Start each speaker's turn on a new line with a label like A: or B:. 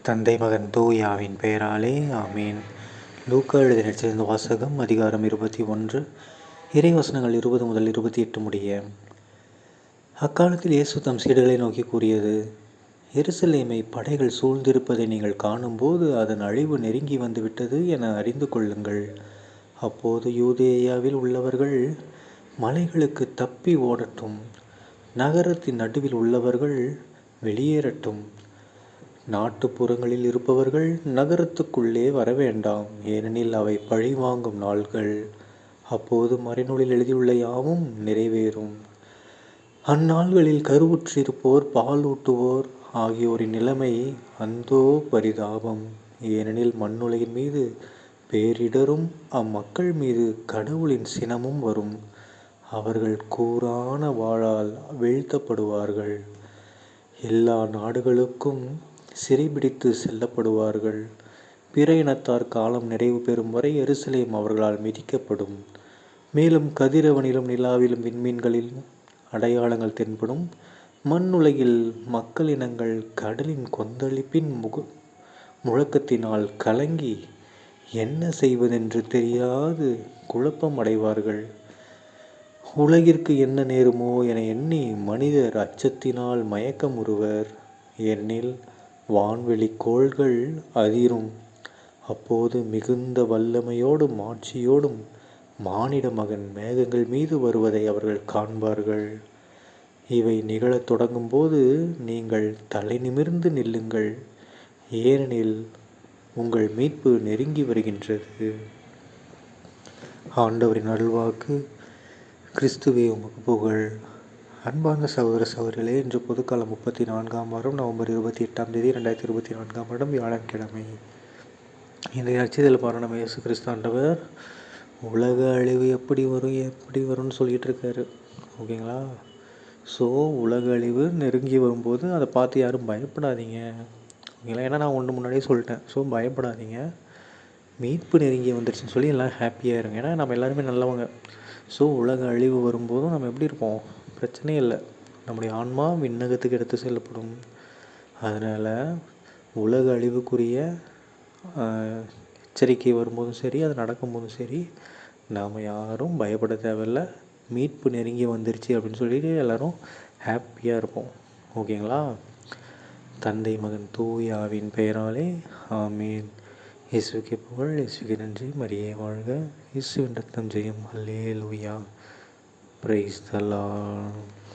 A: தந்தை மகன் தூயாவின் பெயராலே ஆமீன். லூக்கா எழுதிய நற்செய்தி வாசகம் அதிகாரம் 21 இறைவசனங்கள் 20 முதல் 28 முடிய. அக்காலத்தில் இயேசு தம் சீடர்களை நோக்கி கூறியது: எருசலேமை படைகள் சூழ்ந்திருப்பதை நீங்கள் காணும்போது அதன் அழிவு நெருங்கி வந்துவிட்டது என அறிந்து கொள்ளுங்கள். அப்போது யூதேயாவில் உள்ளவர்கள் மலைகளுக்கு தப்பி ஓடட்டும், நகரத்தின் நடுவில் உள்ளவர்கள் வெளியேறட்டும். நாட்டுப்புறங்களில் இருப்பவர்கள் நகரத்துக்குள்ளே வரவேண்டாம், ஏனெனில் அவை பழி வாங்கும் நாள்கள். அப்போது மறைநூலில் எழுதியுள்ள யாவும் நிறைவேறும். அந்நாள்களில் கருவுற்றிருப்போர், பாலூட்டுவோர் ஆகியோரின் நிலைமை அந்தோ பரிதாபம். ஏனெனில் மண்ணுலகின் மீது பேரிடரும் அம்மக்கள் மீது கடவுளின் சினமும் வரும். அவர்கள் கூரான வாளால் வீழ்த்தப்படுவார்கள். எல்லா நாடுகளுக்கும் சிறைபிடித்து செல்லப்படுவார்கள். பிற இனத்தார் காலம் நிறைவு பெறும் வரை எருசலேம் அவர்களால் மிதிக்கப்படும். மேலும் கதிரவனிலும் நிலாவிலும் விண்மீன்களிலும் அடையாளங்கள் தென்படும். மண்ணுலகில் மக்கள் இனங்கள் கடலின் கொந்தளிப்பின் முழக்கத்தினால் கலங்கி என்ன செய்வதென்று தெரியாது குழப்பம் அடைவார்கள். உலகிற்கு என்ன நேருமோ என எண்ணி மனிதர் அச்சத்தினால் மயக்கமுறுவர். ஏனெனில் வான்வெளி கோள்கள் அதிரும். அப்போது மிகுந்த வல்லமையோடும் ஆட்சியோடும் மானிட மகன் மேகங்கள் மீது வருவதை அவர்கள் காண்பார்கள். இவை நிகழத் தொடங்கும் போது நீங்கள் தலை நிமிர்ந்து நில்லுங்கள், ஏனெனில் உங்கள் மீட்பு நெருங்கி வருகின்றது. ஆண்டவரின் அருள்வாக்கு. கிறிஸ்துவே உமக்கு புகழ். அன்பார்ந்த சகோதர சகோதரிகளே, இன்று பொதுக்காலம் 34ஆம் வாரம் நவம்பர் 28ஆம் தேதி 2024ஆம் வருடம் வியாழக்கிழமை. இந்த நற்செய்தியில் பாருங்கள், நம்ம இயேசு கிறிஸ்து ஆண்டவர் உலக அழிவு எப்படி வரும்னு சொல்லிகிட்டு இருக்காரு. ஓகேங்களா? ஸோ உலக அழிவு நெருங்கி வரும்போது அதை பார்த்து யாரும் பயப்படாதீங்க. ஓகேங்களா? ஏன்னா நான் ஒன்று முன்னாடியே சொல்லிட்டேன். ஸோ பயப்படாதீங்க, மீட்பு நெருங்கி வந்துருச்சுன்னு சொல்லி எல்லாம் ஹாப்பியாக இருங்க. ஏன்னா நம்ம எல்லாருமே நல்லவங்க. ஸோ உலக அழிவு வரும்போதும் நம்ம எப்படி இருப்போம்? பிரச்சனையே இல்லை. நம்முடைய ஆன்மா விண்ணகத்துக்கு எடுத்து செல்லப்படும். அதனால் உலக அழிவுக்குரிய எச்சரிக்கை வரும்போதும் சரி, அது நடக்கும்போதும் சரி, நாம் யாரும் பயப்பட தேவையில்லை. மீட்பு நெருங்கி வந்துருச்சு அப்படின்னு சொல்லிட்டு எல்லோரும் ஹாப்பியாக இருப்போம். ஓகேங்களா? தந்தை மகன் தூயாவின் பெயராலே ஆமீன். இயேசுவுக்கே புகழ், இயேசுவுக்கு நன்றி, மரியே வாழ்க. இயேசுவின் ரத்தம் ஜெயம். அல்லேலூயா. Praise the Lord.